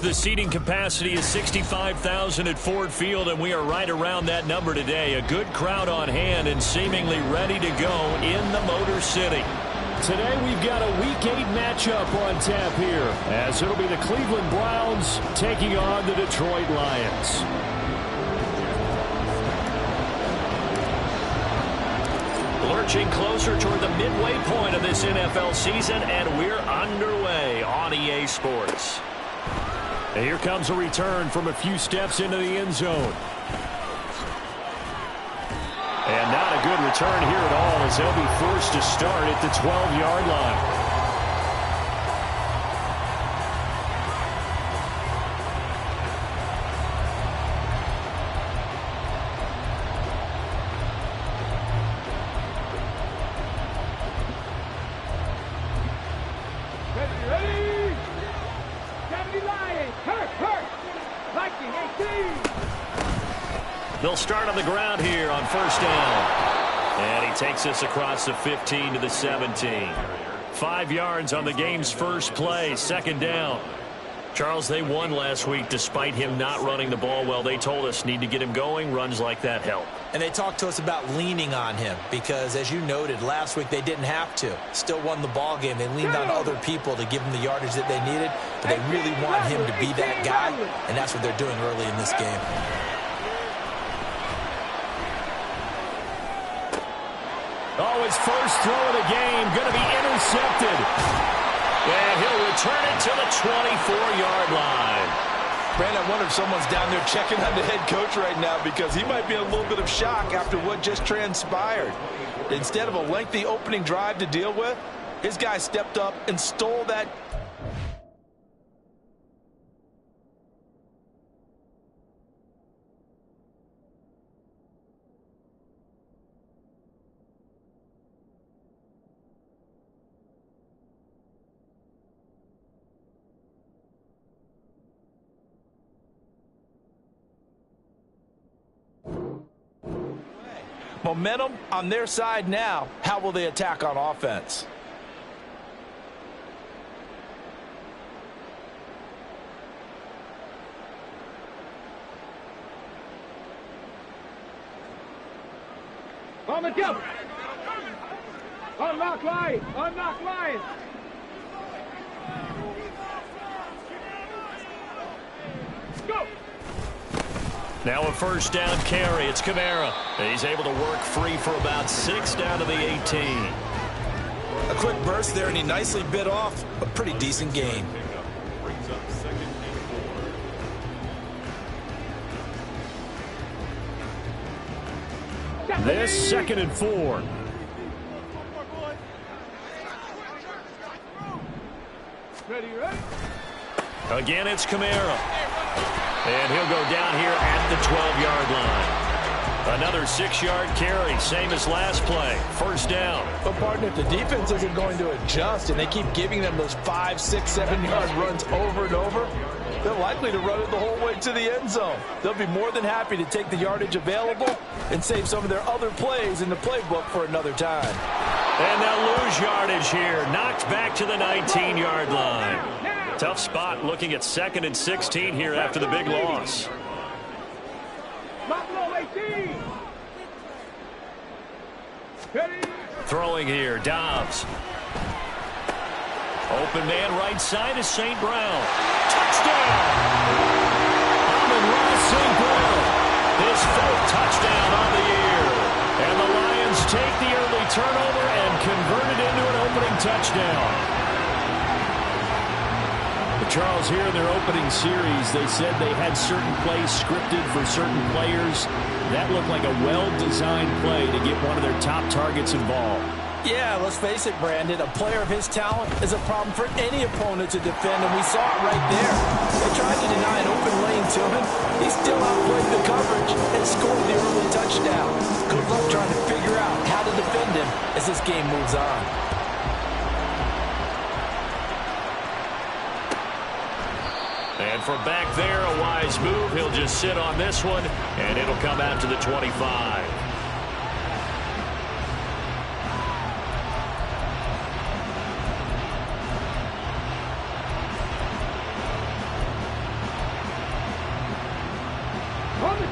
The seating capacity is 65,000 at Ford Field, and we are right around that number today. A good crowd on hand and seemingly ready to go in the Motor City. Today we've got a Week 8 matchup on tap here, as it'll be the Cleveland Browns taking on the Detroit Lions. Lurching closer toward the midway point of this NFL season, and we're underway on EA Sports. And here comes a return from a few steps into the end zone. And not a good return here at all, as they'll be forced to start at the 12-yard line. They'll start on the ground here on first down. And he takes us across the 15 to the 17. 5 yards on the game's first play, second down. Charles, they won last week despite him not running the ball well. They told us need to get him going. Runs like that help. And they talked to us about leaning on him because, as you noted, last week they didn't have to. Still won the ball game. They leaned on other people to give him the yardage that they needed, but they really want him to be that guy, and that's what they're doing early in this game. Oh, his first throw of the game going to be intercepted. And he'll return it to the 24-yard line. Brand, I wonder if someone's down there checking on the head coach right now because he might be in a little bit of shock after what just transpired. Instead of a lengthy opening drive to deal with, his guy stepped up and stole that. Momentum on their side now. How will they attack on offense? On the jump. Unlock line. Unlock line. Go. Now a first down carry. It's Kamara. He's able to work free for about 6 down to the 18. A quick burst there, and he nicely bit off a pretty decent gain. This 2nd and 4. Ready, ready. Again, it's Kamara. And he'll go down here at the 12-yard line. Another 6-yard carry, same as last play. First down. But, partner, if the defense isn't going to adjust and they keep giving them those 5, 6, 7-yard runs over and over, they're likely to run it the whole way to the end zone. They'll be more than happy to take the yardage available and save some of their other plays in the playbook for another time. And they'll lose yardage here. Knocked back to the 19-yard line. Tough spot looking at 2nd and 16 here after the big loss. Throwing here, Dobbs. Open man right side is St. Brown. Touchdown! Amon-Ra St. Brown. His 4th touchdown on the year. And the Lions take the early turnover and convert it into an opening touchdown. Charles, here in their opening series, they said they had certain plays scripted for certain players. That looked like a well-designed play to get one of their top targets involved. Yeah, let's face it, Brandon. A player of his talent is a problem for any opponent to defend, and we saw it right there. They tried to deny an open lane to him. He still outplayed the coverage and scored the early touchdown. Good luck trying to figure out how to defend him as this game moves on. And from back there, a wise move. He'll just sit on this one, and it'll come out to the 25.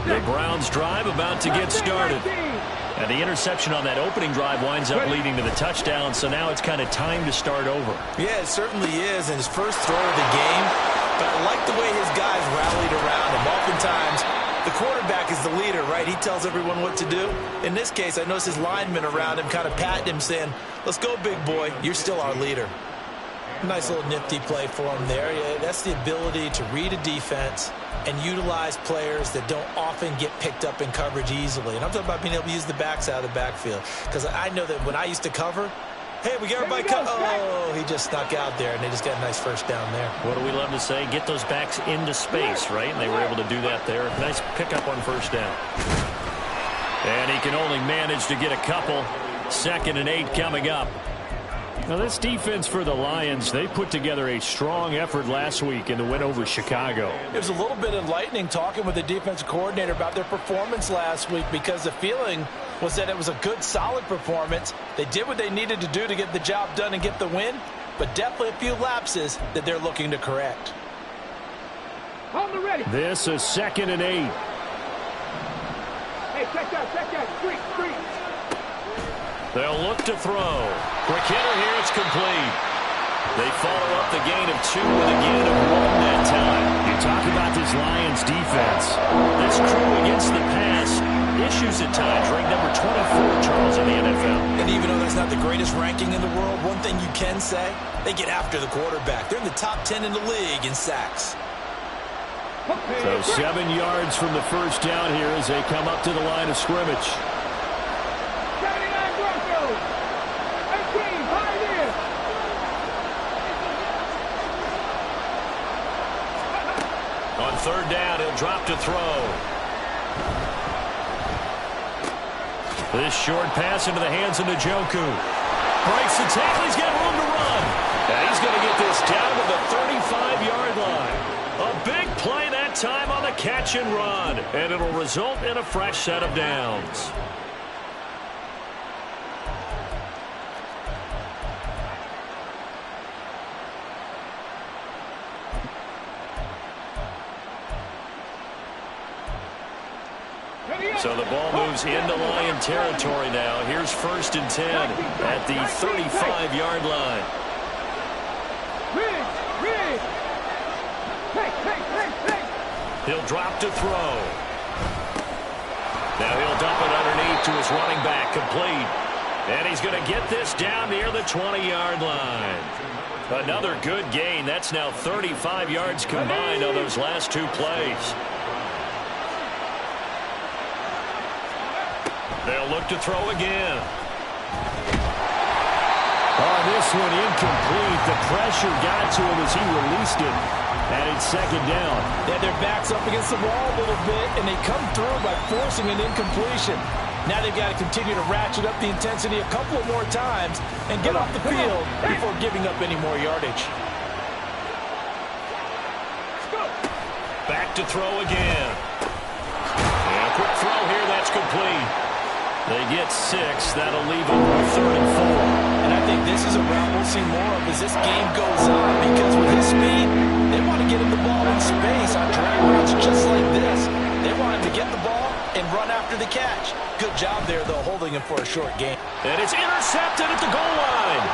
The Browns drive about to get started. And the interception on that opening drive winds up leading to the touchdown, so now it's kind of time to start over. Yeah, it certainly is, and his first throw of the game. But I like the way his guys rallied around him. Oftentimes, the quarterback is the leader, right? He tells everyone what to do. In this case, I noticed his linemen around him kind of patting him, saying, let's go, big boy. You're still our leader. Nice little nifty play for him there. Yeah, that's the ability to read a defense and utilize players that don't often get picked up in coverage easily. And I'm talking about being able to use the backs out of the backfield. Because I know that when I used to cover, hey, we got everybody cut. Oh, he just snuck out there, and they just got a nice first down there. What do we love to say? Get those backs into space, right? And they were able to do that there. Nice pickup on first down. And he can only manage to get a couple. 2nd and 8 coming up. Now, this defense for the Lions, they put together a strong effort last week in the win over Chicago. It was a little bit enlightening talking with the defensive coordinator about their performance last week, because the feeling was that it was a good, solid performance. They did what they needed to do to get the job done and get the win, but definitely a few lapses that they're looking to correct. On the ready. This is 2nd and 8. Hey, check that. Street. They'll look to throw. Quick hitter here, it's complete. They follow up the gain of 2 with a gain of 1 that time. You talk about this Lions defense. This crew against the pass, issues at times, ranked number 24, Charles, in the NFL. And even though that's not the greatest ranking in the world, one thing you can say, they get after the quarterback. They're in the top 10 in the league in sacks. So 7 yards from the first down here as they come up to the line of scrimmage. 79 Broncos. 18, high in. On 3rd down, he'll drop to throw. This short pass into the hands of Njoku. Breaks the tackle. He's got room to run. And he's going to get this down to the 35-yard line. A big play that time on the catch and run. And it'll result in a fresh set of downs. So the ball moves into Lion territory now. Here's 1st and 10 at the 35-yard line. Hey. He'll drop to throw. Now he'll dump it underneath to his running back, complete. And he's going to get this down near the 20-yard line. Another good gain. That's now 35 yards combined on those last 2 plays. They'll look to throw again. Oh, this one incomplete. The pressure got to him as he released it. And it's 2nd down. Yeah, their backs up against the wall a little bit, and they come through by forcing an incompletion. Now they've got to continue to ratchet up the intensity a couple of more times and get off the field before giving up any more yardage. Back to throw again. And a quick throw here, that's complete. They get 6. That'll leave them with 3rd and 4. And I think this is a route we'll see more of as this game goes on, because with his speed, they want to get him the ball in space on drag routes just like this. They want him to get the ball and run after the catch. Good job there, though, holding him for a short gain. And it's intercepted at the goal line.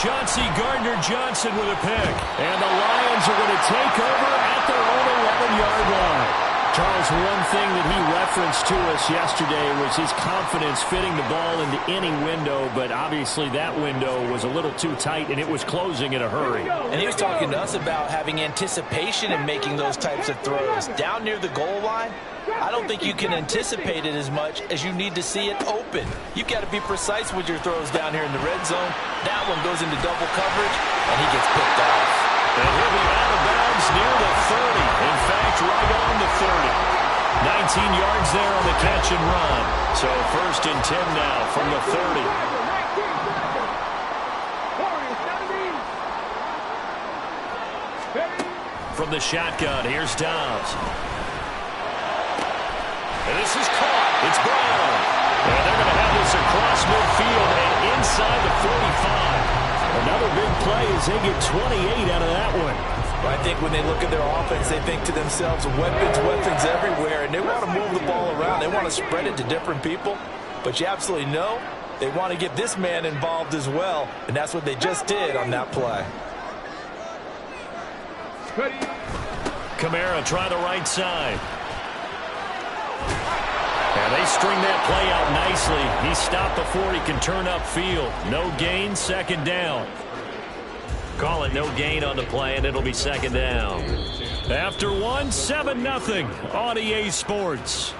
Chauncey Gardner-Johnson with a pick. And the Lions are going to take over at their own 11-yard line. Charles, one thing that he referenced to us yesterday was his confidence fitting the ball into any window, but obviously that window was a little too tight, and it was closing in a hurry. And he was talking to us about having anticipation in making those types of throws. Down near the goal line, I don't think you can anticipate it as much as you need to see it open. You've got to be precise with your throws down here in the red zone. That one goes into double coverage, and he gets picked off. And he'll be out of bounds near the 30. In fact, right on the 30. 19 yards there on the catch and run. So 1st and 10 now from the 30. From the shotgun, here's Dobbs. And this is caught. It's Brown. And they're going to have this across midfield and inside the 45. Another big play as they get 28 out of that one. Well, I think when they look at their offense, they think to themselves, weapons everywhere, and they want to move the ball around. They want to spread it to different people, but you absolutely know they want to get this man involved as well, and that's what they just did on that play. Kamara try the right side. And they string that play out nicely. He stopped before he can turn upfield. No gain, second down. Call it no gain on the play, and it'll be second down. After one, 7-0 on EA Sports.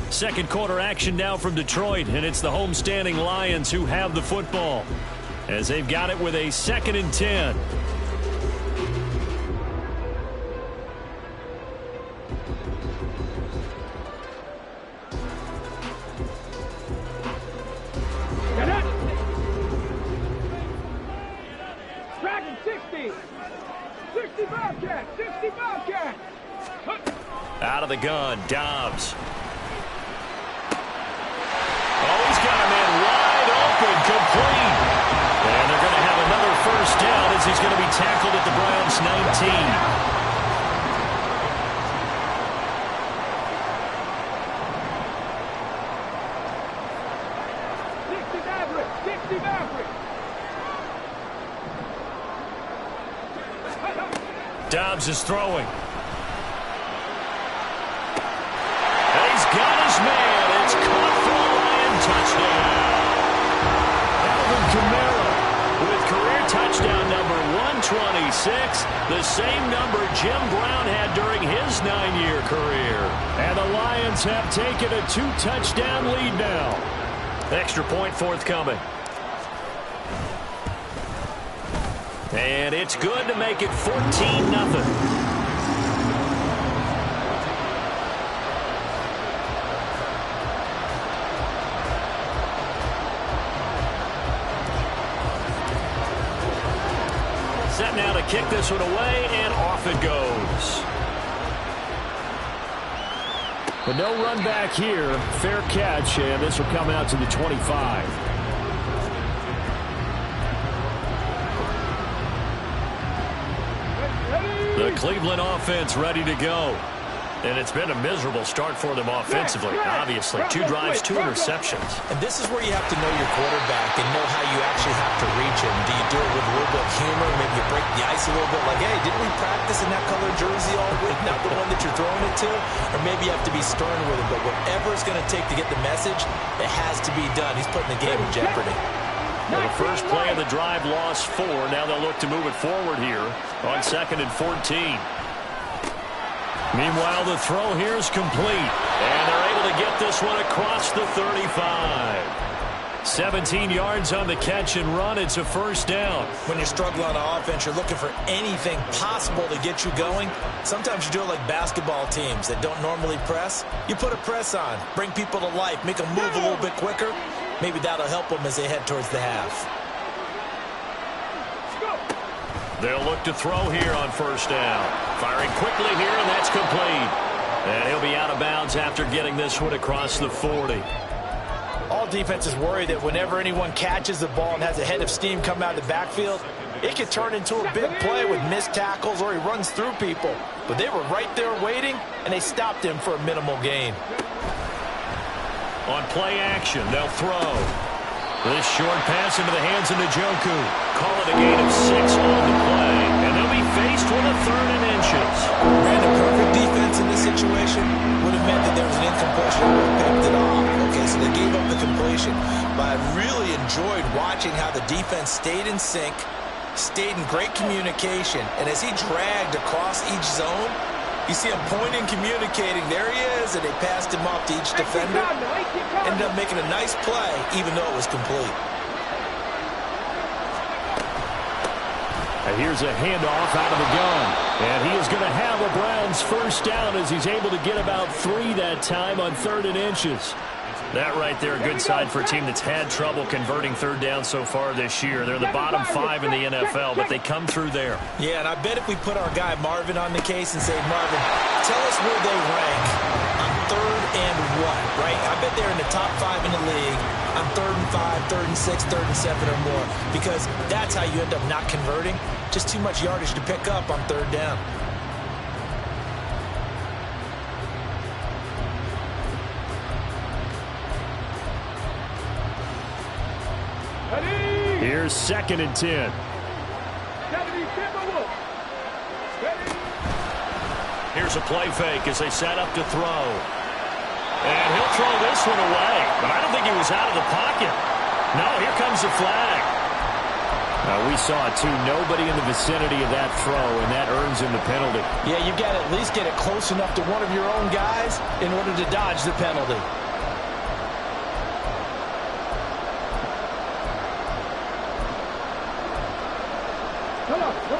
Second quarter action now from Detroit, and it's the homestanding Lions who have the football as they've got it with a 2nd and 10. Out of the gun, Dobbs. Oh, he's got a man wide open, complete. And they're going to have another first down as he's going to be tackled at the Browns' 19. 60 Maverick. Dobbs is throwing. He's got his man. It's caught for a Lion touchdown. Alvin Kamara with career touchdown number 126, the same number Jim Brown had during his 9-year career. And the Lions have taken a 2-touchdown lead now. Extra point forthcoming. And it's good to make it 14-0. Set now to kick this one away, and off it goes. But no run back here. Fair catch, and this will come out to the 25. The Cleveland offense ready to go. And it's been a miserable start for them offensively. Obviously, 2 drives, 2 interceptions. And this is where you have to know your quarterback and know how you actually have to reach him. Do you do it with a little bit of humor? Maybe you break the ice a little bit like, hey, didn't we practice in that color jersey all week? Not the one that you're throwing it to? Or maybe you have to be stern with him. But whatever it's going to take to get the message, it has to be done. He's putting the game in jeopardy. Well, the first play of the drive lost 4. Now they'll look to move it forward here on 2nd and 14. Meanwhile, the throw here is complete. And they're able to get this one across the 35. 17 yards on the catch and run. It's a first down. When you're struggling on offense, you're looking for anything possible to get you going. Sometimes you do it like basketball teams that don't normally press. You put a press on, bring people to life, make them move a little bit quicker. Maybe that'll help them as they head towards the half. They'll look to throw here on first down. Firing quickly here, and that's complete. And he'll be out of bounds after getting this one across the 40. All defenses worry that whenever anyone catches the ball and has a head of steam come out of the backfield, it could turn into a big play with missed tackles or he runs through people. But they were right there waiting, and they stopped him for a minimal gain. On play action, they'll throw. This short pass into the hands of Njoku. Call it a gain of 6 on the play. And they'll be faced with a 3rd and inches. Brandon, perfect defense in this situation would have meant that there was an incompletion and would have picked it off. Okay, so they gave up the completion. But I really enjoyed watching how the defense stayed in sync, stayed in great communication. And as he dragged across each zone, you see him pointing, communicating. There he is, and they passed him off to each defender. Ended up making a nice play, even though it was complete. And here's a handoff out of the gun. And he is going to have a Browns first down as he's able to get about 3 that time on 3rd and inches. That right there, a good sign for a team that's had trouble converting 3rd down so far this year. They're the bottom 5 in the NFL, but they come through there. Yeah, and I bet if we put our guy Marvin on the case and say, Marvin, tell us where they rank on 3rd and what, right? I bet they're in the top 5 in the league on 3rd and 5, 3rd and 6, 3rd and 7 or more, because that's how you end up not converting. Just too much yardage to pick up on 3rd down. Here's 2nd and 10. Here's a play fake as they set up to throw. And he'll throw this one away. But I don't think he was out of the pocket. No, here comes the flag. We saw it, too. Nobody in the vicinity of that throw, and that earns him the penalty. Yeah, you've got to at least get it close enough to one of your own guys in order to dodge the penalty.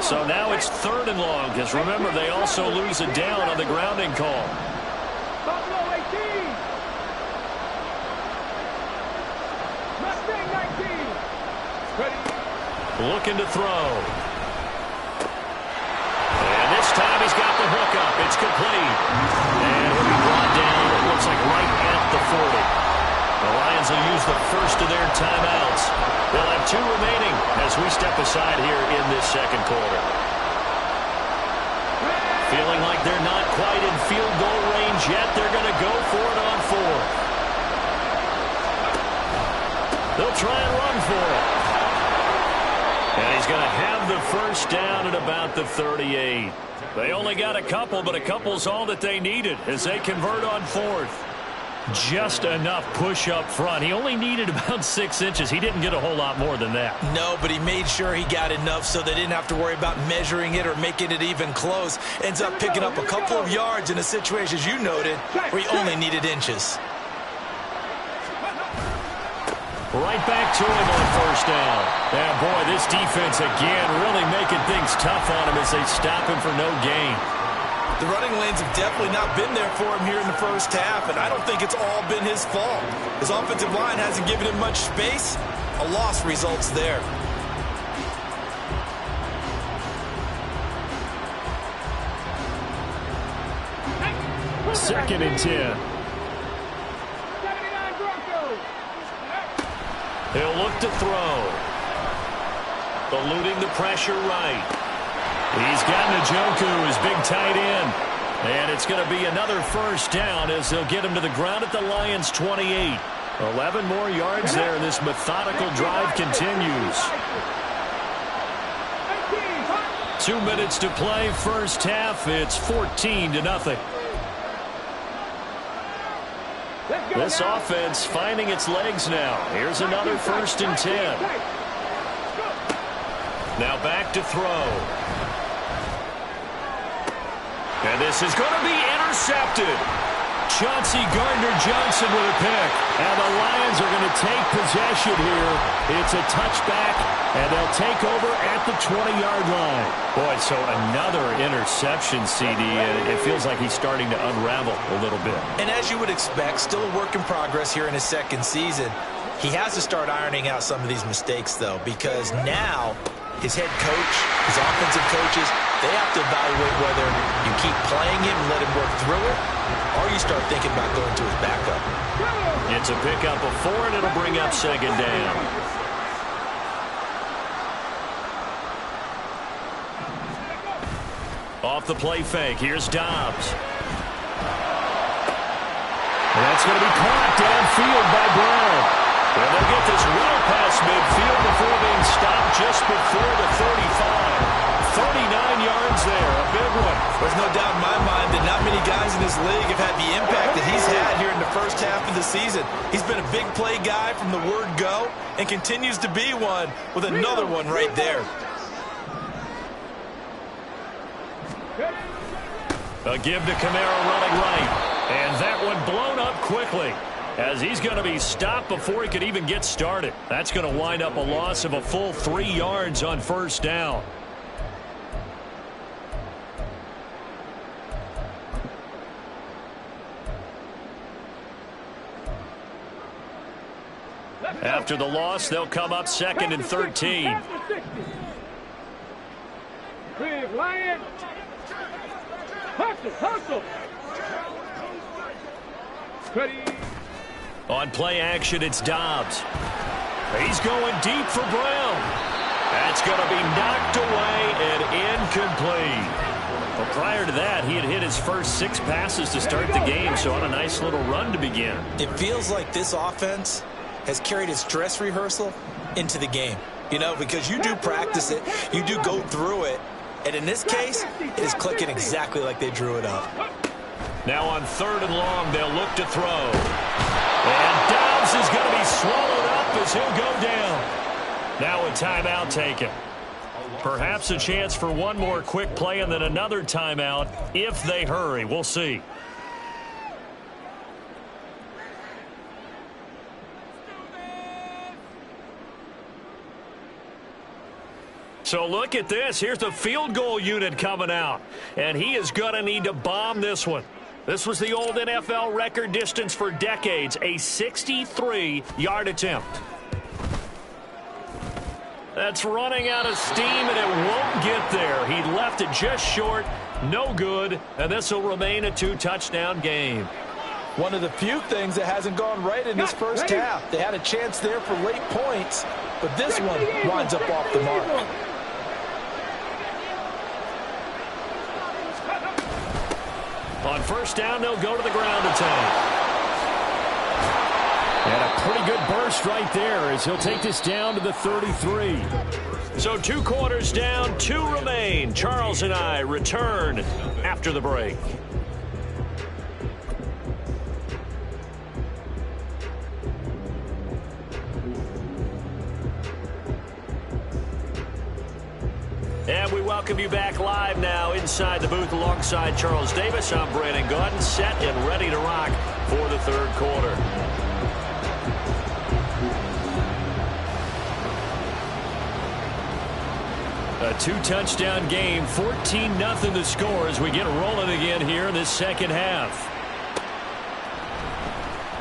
So now it's 3rd and long, because remember, they also lose a down on the grounding call. Buffalo 18. Mustang 19. Ready. Looking to throw. And this time he's got the hook up. It's complete. And he'll be brought down, it looks like right at the 40. The Lions will use the first of their timeouts. They'll have 2 remaining as we step aside here in this 2nd quarter. Feeling like they're not quite in field goal range yet. They're going to go for it on 4th. They'll try and run for it. And he's going to have the first down at about the 38. They only got a couple, but a couple's all that they needed as they convert on 4th. Just enough push up front. He only needed about 6 inches. He didn't get a whole lot more than that. No, but he made sure he got enough so they didn't have to worry about measuring it or making it even close. Ends up picking up a couple of yards in a situation, as you noted, where he only needed inches. Right back to him on 1st down. And boy, this defense again really making things tough on him as they stop him for no gain. The running lanes have definitely not been there for him here in the first half, and I don't think it's all been his fault. His offensive line hasn't given him much space. A loss results there. Second and 10. 79 Broncos. He'll look to throw. Eluding the pressure right. He's got Njoku, his big tight end. And it's going to be another first down as they'll get him to the ground at the Lions' 28. 11 more yards there, and this methodical drive continues. 2 minutes to play, first half. It's 14-0. This offense finding its legs now. Here's another 1st and 10. Now back to throw. And this is going to be intercepted. Chauncey Gardner-Johnson with a pick. And the Lions are going to take possession here. It's a touchback, and they'll take over at the 20-yard line. Boy, so another interception, CD, and it feels like he's starting to unravel a little bit. And as you would expect, still a work in progress here in his 2nd season. He has to start ironing out some of these mistakes, though, because now his head coach, his offensive coaches, they have to evaluate whether you keep playing him and let him work through it, or you start thinking about going to his backup. It's a pickup of 4, and it'll bring up 2nd down. Off the play fake, here's Dobbs. And that's going to be caught downfield by Brown. And they'll get this well past midfield before being stopped just before the 35. 39 yards there, a big one. There's no doubt in my mind that not many guys in this league have had the impact that he's had here in the first half of the season. He's been a big play guy from the word go and continues to be one with another one right there. A give to Kamara running right. And that one blown up quickly as he's going to be stopped before he could even get started. That's going to wind up a loss of a full 3 yards on 1st down. After the loss, they'll come up 2nd and 13. Big Lion. Hustle, hustle. Ready. On play action, it's Dobbs. He's going deep for Brown. That's going to be knocked away and incomplete. Well, prior to that, he had hit his first 6 passes to start the game, so on a nice little run to begin. It feels like this offense has carried its dress rehearsal into the game. You know, because you do practice it, you do go through it, and in this case, it is clicking exactly like they drew it up. Now on 3rd and long, they'll look to throw. And Dobbs is going to be swallowed up as he'll go down. Now a timeout taken. Perhaps a chance for one more quick play and then another timeout if they hurry. We'll see. So look at this. Here's the field goal unit coming out. And he is going to need to bomb this one. This was the old NFL record distance for decades, a 63-yard attempt. That's running out of steam, and it won't get there. He left it just short, no good, and this will remain a 2-touchdown game. One of the few things that hasn't gone right in this first half. They had a chance there for late points, but this one winds up off the mark. On 1st down, they'll go to the ground attack. And a pretty good burst right there as he'll take this down to the 33. So 2 quarters down, 2 remain. Charles and I return after the break. And we welcome you back live now inside the booth alongside Charles Davis. I'm Brandon Gaudin, set and ready to rock for the 3rd quarter. A 2-touchdown game, 14-0 the score as we get rolling again here in this second half.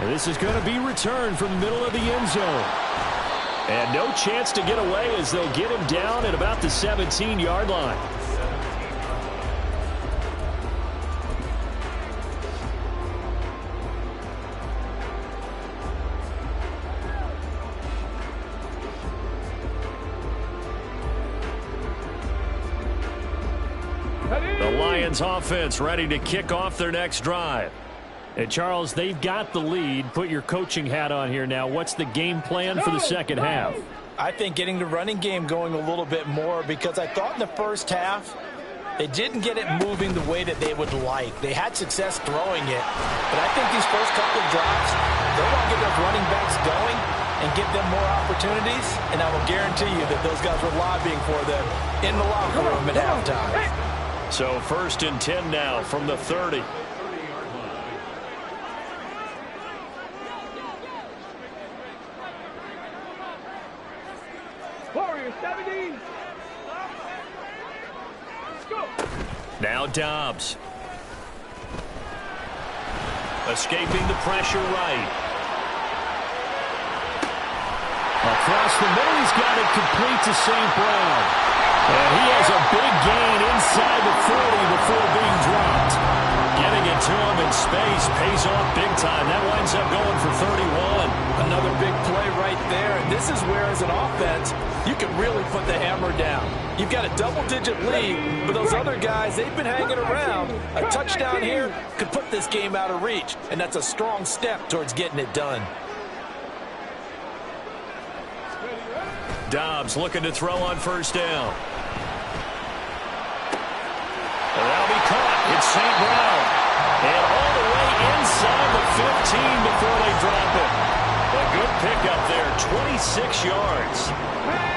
And this is going to be returned from the middle of the end zone. And no chance to get away as they'll get him down at about the 17-yard line. The Lions offense ready to kick off their next drive. And Charles, they've got the lead. Put your coaching hat on here now. What's the game plan for the second half? I think getting the running game going a little bit more, because I thought in the first half they didn't get it moving the way that they would like. They had success throwing it, but I think these first couple of drives, they'll want to get those running backs going and give them more opportunities, and I will guarantee you that those guys were lobbying for them in the locker room at halftime. So 1st and 10 now from the 30. Warriors 70. Let's go. Now Dobbs. Escaping the pressure right. Across the middle, he's got it complete to St. Brown. And he has a big gain inside the 40 before being dropped. Getting it to him in space pays off big time. That winds up going for 31. Another big play right there, and this is where, as an offense, you can really put the hammer down. You've got a double-digit lead, but those other guys, they've been hanging around. A touchdown here could put this game out of reach, and that's a strong step towards getting it done. Dobbs looking to throw on 1st down. That'll be caught. It's St. Brown. And all the way inside the 15 before they drop it. A good pickup there, 26 yards.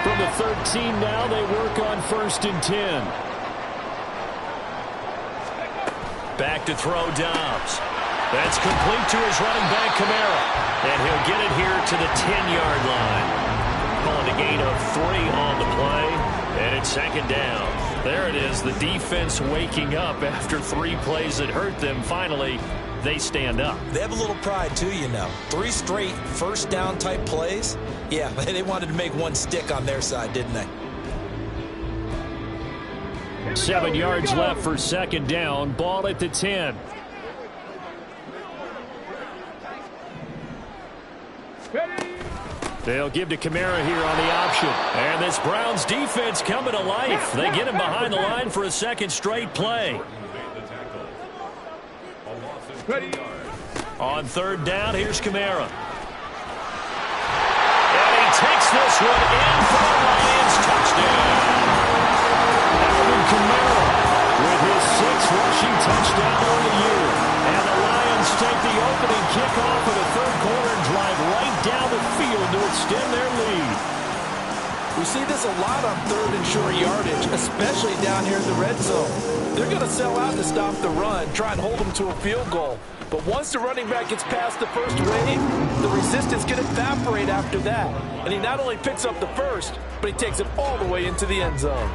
From the 13 now, they work on 1st and 10. Back to throw Dobbs. That's complete to his running back, Kamara. And he'll get it here to the 10-yard line. Calling a gain of 3 on the play, and it's 2nd down. There it is, the defense waking up after 3 plays that hurt them. Finally, they stand up. They have a little pride, too, you know. 3 straight first-down type plays. Yeah, they wanted to make one stick on their side, didn't they? 7 yards left for 2nd down. Ball at the 10. They'll give to Kamara here on the option. And this Browns defense coming to life. They get him behind the line for a second straight play. Ready. On third down, here's Kamara. And he takes this one in for the Lions. Touchdown. Alvin Kamara with his 6th rushing touchdown of the year. And the Lions take the opening kickoff of the third quarter and drive right down the field to extend their lead. We see this a lot on third and short yardage, especially down here in the red zone. They're going to sell out to stop the run, try and hold them to a field goal. But once the running back gets past the first wave, the resistance can evaporate after that. And he not only picks up the first, but he takes it all the way into the end zone.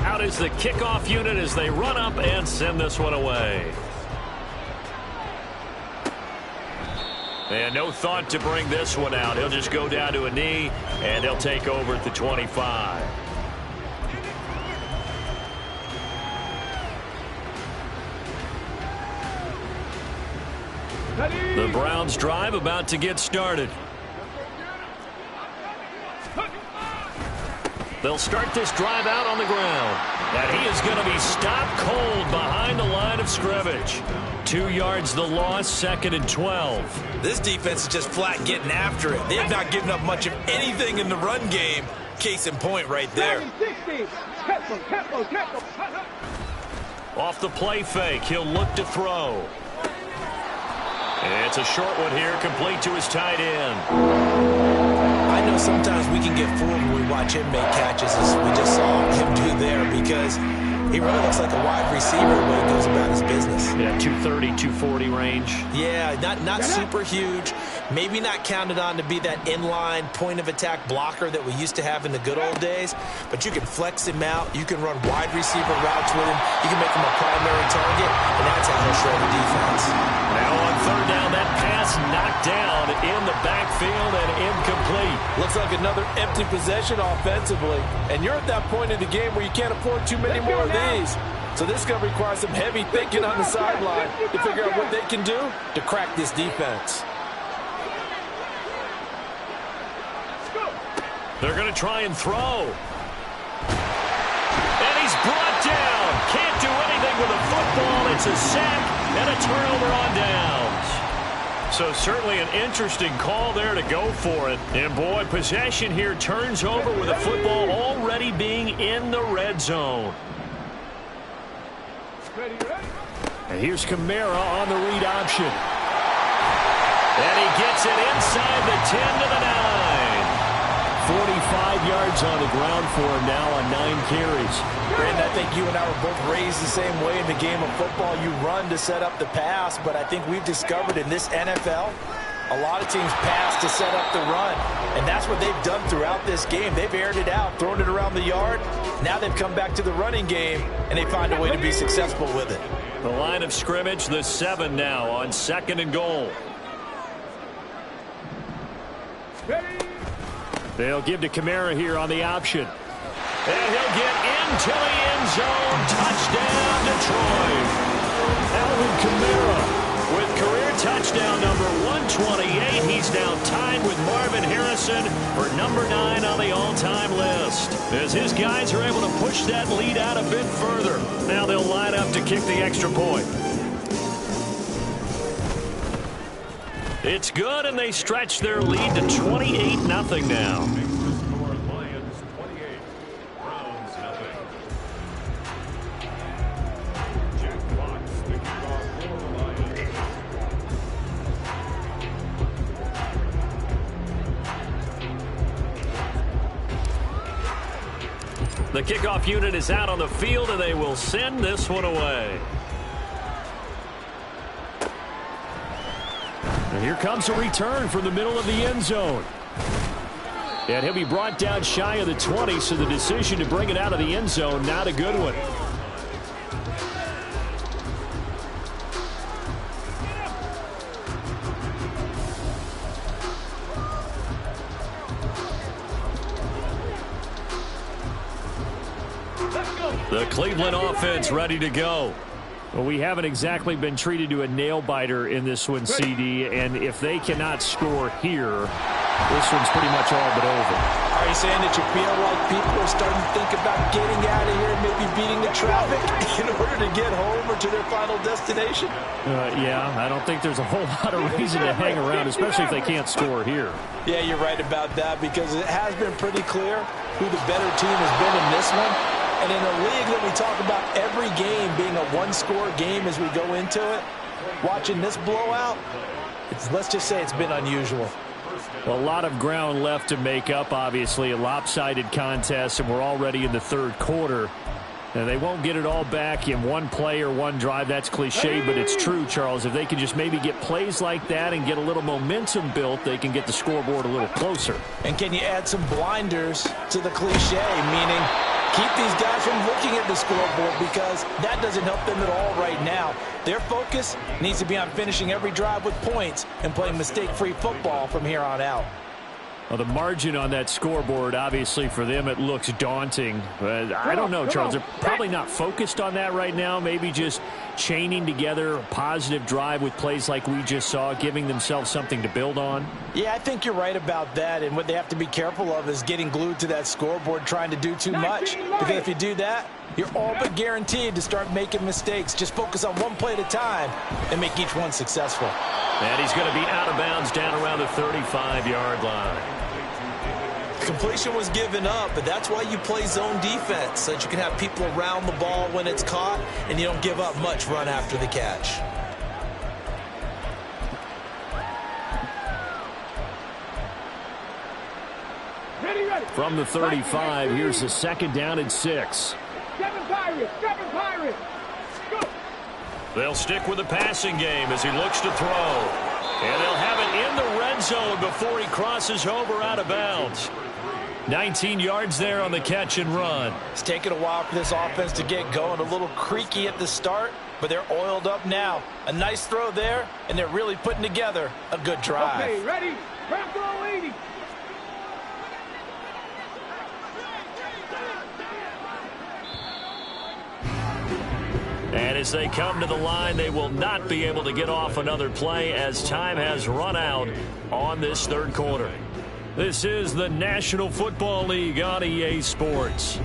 Out is the kickoff unit as they run up and send this one away. And no thought to bring this one out. He'll just go down to a knee, and they'll take over at the 25. The Browns drive about to get started. They'll start this drive out on the ground. And he is going to be stopped cold behind the line of scrimmage. 2 yards the loss, 2nd and 12. This defense is just flat getting after it. They have not given up much of anything in the run game. Case in point right there. 60. Catch him. Off the play fake, he'll look to throw. It's a short one here, complete to his tight end. I know sometimes we can get fooled when we watch him make catches, as we just saw him do there, because he really looks like a wide receiver when he goes about his business. Yeah, 230, 240 range. Yeah, not super huge. Maybe not counted on to be that inline point-of-attack blocker that we used to have in the good old days, but you can flex him out. You can run wide receiver routes with him. You can make him a primary target, and that's how he'll shred the defense. Now on third down, that pass knocked down in the backfield and incomplete. Looks like another empty possession offensively, and you're at that point in the game where you can't afford too many more of these. So this is going to require some heavy thinking on the sideline to figure out what they can do to crack this defense. They're going to try and throw. And he's brought down. Can't do anything with a football. It's a sack and a turnover on downs. So certainly an interesting call there to go for it. And boy, possession here turns over with the football already being in the red zone. And here's Kamara on the read option. And he gets it inside the 10 to the 9. 45 yards on the ground for him now on 9 carries. Brandon, I think you and I were both raised the same way in the game of football. You run to set up the pass, but I think we've discovered in this NFL, a lot of teams pass to set up the run, and that's what they've done throughout this game. They've aired it out, thrown it around the yard. Now they've come back to the running game, and they find a way to be successful with it. The line of scrimmage, the 7 now on 2nd and goal. They'll give to Kamara here on the option. And he'll get into the end zone. Touchdown, Detroit. Alvin Kamara with career touchdown number 128. He's now tied with Marvin Harrison for number 9 on the all-time list. As his guys are able to push that lead out a bit further. Now they'll line up to kick the extra point. It's good, and they stretch their lead to 28-0 now. The kickoff unit is out on the field, and they will send this one away. And here comes a return from the middle of the end zone. And he'll be brought down shy of the 20, so the decision to bring it out of the end zone, not a good one. The Cleveland offense ready to go. Well, we haven't exactly been treated to a nail-biter in this one, CD, and if they cannot score here, this one's pretty much all but over. Are you saying that you feel like people are starting to think about getting out of here, maybe beating the traffic in order to get home or to their final destination? Yeah, I don't think there's a whole lot of reason to hang around, especially if they can't score here. Yeah, you're right about that, because it has been pretty clear who the better team has been in this one. And in a league that we talk about every game being a one-score game as we go into it, watching this blowout, let's just say it's been unusual. Well, a lot of ground left to make up, obviously. A lopsided contest, and we're already in the third quarter. And they won't get it all back in one play or one drive. That's cliche, but it's true, Charles. If they can just maybe get plays like that and get a little momentum built, they can get the scoreboard a little closer. And can you add some blinders to the cliche, meaning keep these guys from looking at the scoreboard, because that doesn't help them at all right now. Their focus needs to be on finishing every drive with points and playing mistake-free football from here on out. Well, the margin on that scoreboard, obviously, for them, it looks daunting. I don't know, Charles. They're probably not focused on that right now. Maybe just chaining together a positive drive with plays like we just saw, giving themselves something to build on. Yeah, I think you're right about that. And what they have to be careful of is getting glued to that scoreboard, trying to do too much. Because if you do that, you're all but guaranteed to start making mistakes. Just focus on one play at a time and make each one successful. And he's going to be out of bounds down around the 35-yard line. Completion was given up, but that's why you play zone defense, so that you can have people around the ball when it's caught, and you don't give up much run after the catch. Ready. From the 35, here's the second down and 6. Seven Pirates. Go. They'll stick with the passing game as he looks to throw. And they'll have it in the red zone before he crosses over out of bounds. 19 yards there on the catch and run. It's taken a while for this offense to get going. A little creaky at the start, but they're oiled up now. A nice throw there, and they're really putting together a good drive. Okay, ready? Bravo 80. And as they come to the line, they will not be able to get off another play as time has run out on this third quarter. This is the National Football League on EA Sports.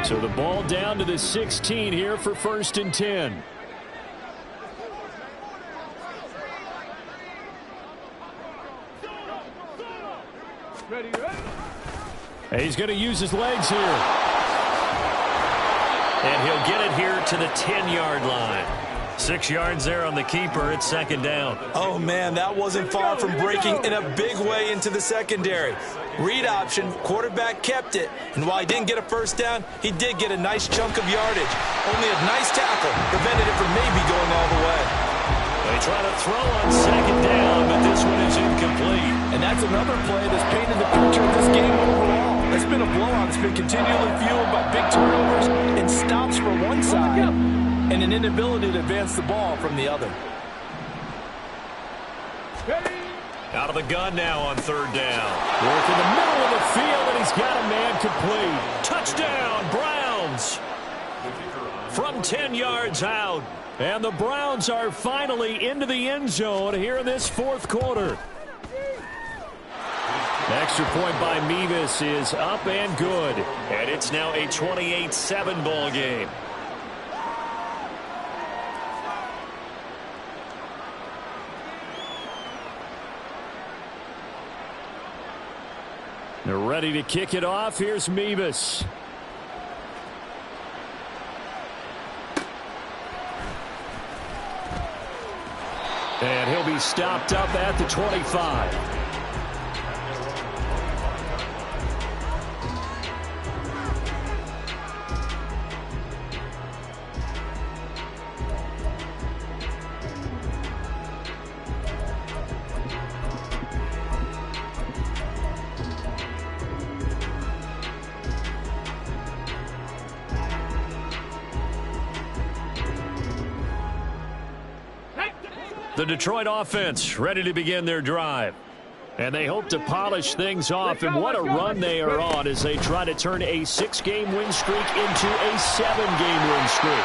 So the ball down to the 16 here for 1st and 10. Ready. He's going to use his legs here. And he'll get it here to the 10-yard line. 6 yards there on the keeper. It's second down. Oh, man, that wasn't far from breaking in a big way into the secondary. Read option, quarterback kept it, and while he didn't get a first down, he did get a nice chunk of yardage. Only a nice tackle prevented it from maybe going all the way. They try to throw on second down, but this one is incomplete. And that's another play that's painted the picture of this game overall. It's been a blowout. It's been continually fueled by big turnovers and stops for one side and an inability to advance the ball from the other. Ready. Out of the gun now on third down. Work in the middle of the field, and he's got a man complete. Touchdown, Browns. From 10 yards out. And the Browns are finally into the end zone here in this fourth quarter. Extra point by Mevis is up and good. And it's now a 28-7 ball game. They're ready to kick it off. Here's Mevis. And he'll be stopped up at the 25. The Detroit offense ready to begin their drive. And they hope to polish things off, and what a run they are on as they try to turn a 6-game win streak into a 7-game win streak.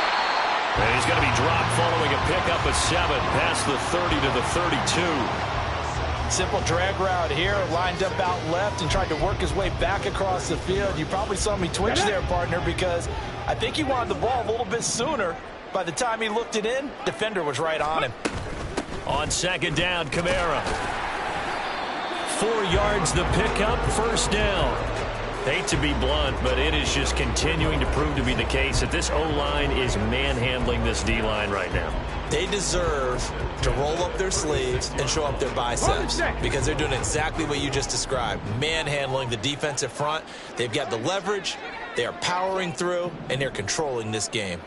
And he's going to be dropped following a pickup of 7 past the 30 to the 32. Simple drag route here, lined up out left and tried to work his way back across the field. You probably saw me twitch there, partner, because I think he wanted the ball a little bit sooner. By the time he looked it in, defender was right on him. On second down, Kamara. 4 yards the pickup, first down. Hate to be blunt, but it is just continuing to prove to be the case that this O-line is manhandling this D-line right now. They deserve to roll up their sleeves and show up their biceps because they're doing exactly what you just described, manhandling the defensive front. They've got the leverage, they are powering through, and they're controlling this game.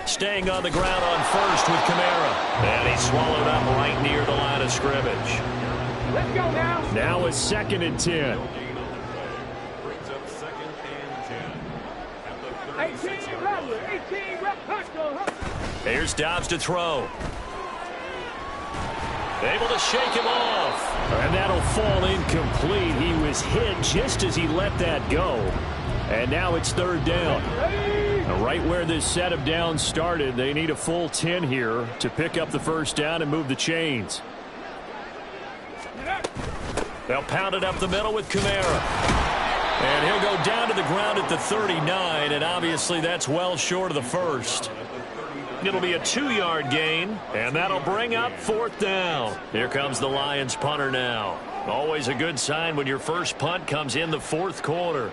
Staying on the ground on first with Kamara. And he's swallowed up right near the line of scrimmage. Let's go now. Now it's 2nd and 10. 18 rubber, 18 rep tackle. Here's Dobbs to throw. Able to shake him off. And that'll fall incomplete. He was hit just as he let that go. And now it's 3rd down. Right where this set of downs started, they need a full 10 here to pick up the first down and move the chains. They'll pound it up the middle with Kamara. And he'll go down to the ground at the 39, and obviously that's well short of the first. It'll be a 2-yard gain, and that'll bring up 4th down. Here comes the Lions punter now. Always a good sign when your first punt comes in the 4th quarter.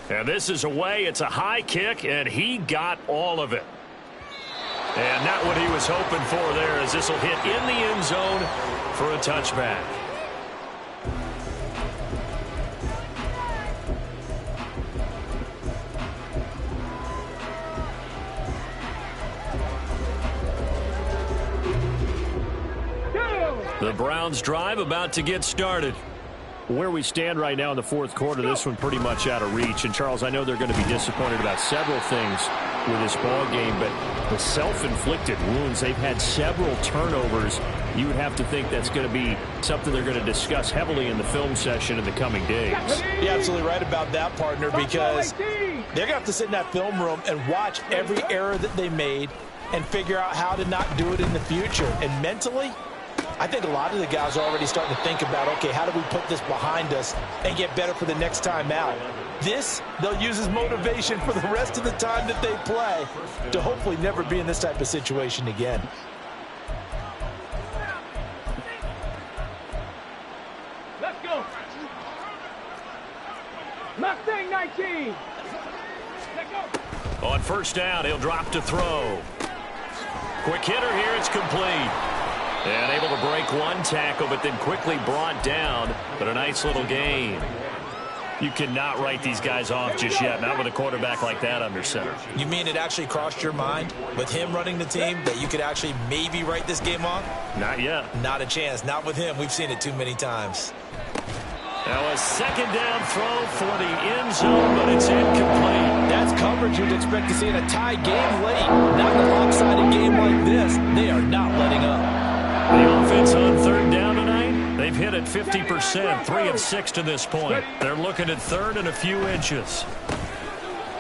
And this is away. It's a high kick, and he got all of it. And not what he was hoping for there, as this will hit in the end zone for a touchback. The Browns drive about to get started. Where we stand right now in the 4th quarter, this one pretty much out of reach. And, Charles, I know they're going to be disappointed about several things with this ball game, but the self-inflicted wounds, they've had several turnovers. You would have to think that's going to be something they're going to discuss heavily in the film session in the coming days. You're absolutely right about that, partner, because they're going to have to sit in that film room and watch every error that they made and figure out how to not do it in the future. And mentally, I think a lot of the guys are already starting to think about, okay, how do we put this behind us and get better for the next time out? This, they'll use as motivation for the rest of the time that they play to hopefully never be in this type of situation again. Let's go. Mustang 19. Let's go. On first down, he'll drop to throw. Quick hitter here, it's complete. And able to break one tackle, but then quickly brought down. But a nice little gain. You cannot write these guys off just yet, not with a quarterback like that under center. You mean it actually crossed your mind with him running the team that you could actually maybe write this game off? Not yet. Not a chance. Not with him. We've seen it too many times. Now a 2nd down throw for the end zone, but it's incomplete. That's coverage you'd expect to see in a tie game late. Not in a lopsided game like this. They are not letting up. The offense on 3rd down tonight, they've hit it 50%, 3 of 6 to this point. They're looking at 3rd and a few inches.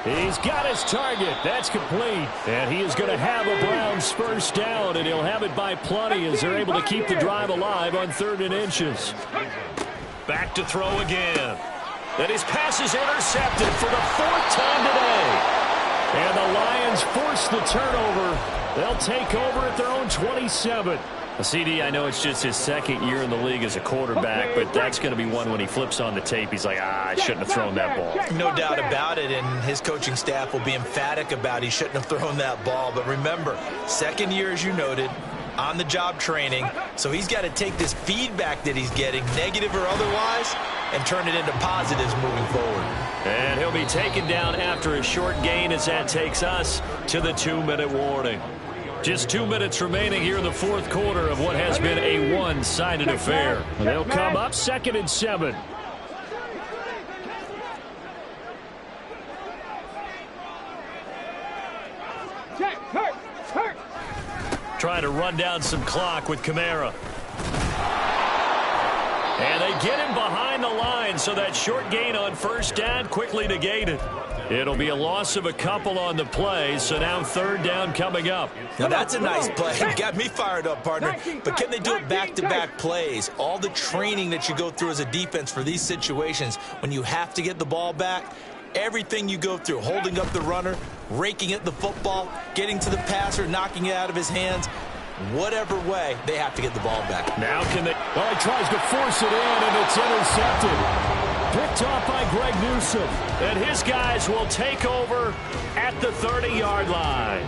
He's got his target. That's complete. And he is going to have a Browns first down, and he'll have it by plenty as they're able to keep the drive alive on 3rd and inches. Back to throw again. And his pass is intercepted for the 4th time today. And the Lions force the turnover. They'll take over at their own 27. CD, I know it's just his 2nd year in the league as a quarterback, but that's going to be one when he flips on the tape. He's like, I shouldn't have thrown that ball. No doubt about it, and his coaching staff will be emphatic about he shouldn't have thrown that ball. But remember, 2nd year, as you noted, on-the-job training, so he's got to take this feedback that he's getting, negative or otherwise, and turn it into positives moving forward. And he'll be taken down after a short gain as that takes us to the 2-minute warning. Just 2 minutes remaining here in the 4th quarter of what has been a one-sided affair. And they'll come up 2nd and 7. trying to run down some clock with Kamara. And they get him behind the line, so that short gain on first down quickly negated. It'll be a loss of a couple on the play, so now third down coming up. Now that's a nice play. Got me fired up, partner. But can they do it back-to-back plays? All the training that you go through as a defense for these situations, when you have to get the ball back, everything you go through, holding up the runner, raking at the football, getting to the passer, knocking it out of his hands, whatever way, they have to get the ball back. Now can they? Well, he tries to force it in, and it's intercepted. Picked off by Greg Newsome. And his guys will take over at the 30-yard line.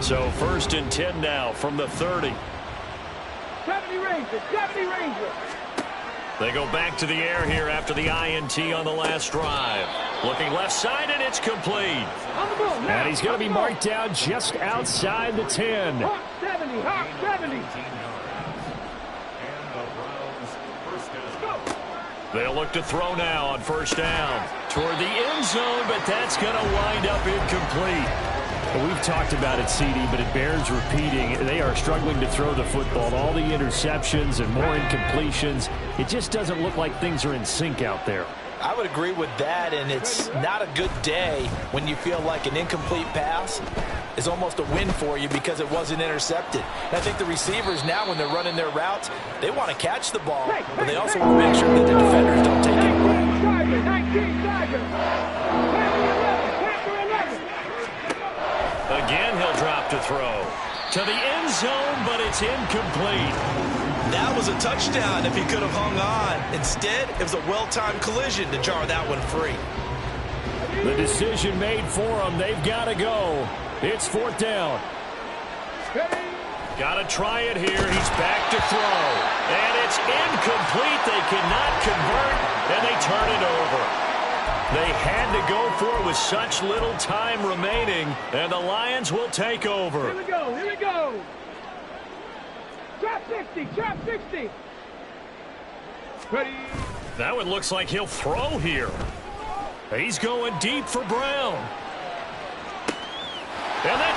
So first and 10 now from the 30. 70 Rangers, 70 Rangers. They go back to the air here after the INT on the last drive. Looking left side, and it's complete. On the move, now. And he's going to be marked down just outside the 10. Hawk 70, Hawk 70. They'll look to throw now on first down toward the end zone, but that's going to wind up incomplete. Well, we've talked about it, CD, but it bears repeating. They are struggling to throw the football. All the interceptions and more incompletions. It just doesn't look like things are in sync out there. I would agree with that, and it's not a good day when you feel like an incomplete pass is almost a win for you because it wasn't intercepted. And I think the receivers now, when they're running their routes, they want to catch the ball, but they also want to make sure that the defenders don't take it away. 19 Tigers. Again, he'll drop to throw. To the end zone, but it's incomplete. That was a touchdown if he could have hung on. Instead, it was a well-timed collision to jar that one free. The decision made for them. They've got to go. It's fourth down. Got to try it here. He's back to throw. And it's incomplete. They cannot convert, and they turn it over. They had to go for it with such little time remaining, and the Lions will take over. Here we go, here we go. Trap 60, trap 60. Ready. Now it looks like he'll throw here. He's going deep for Brown. And they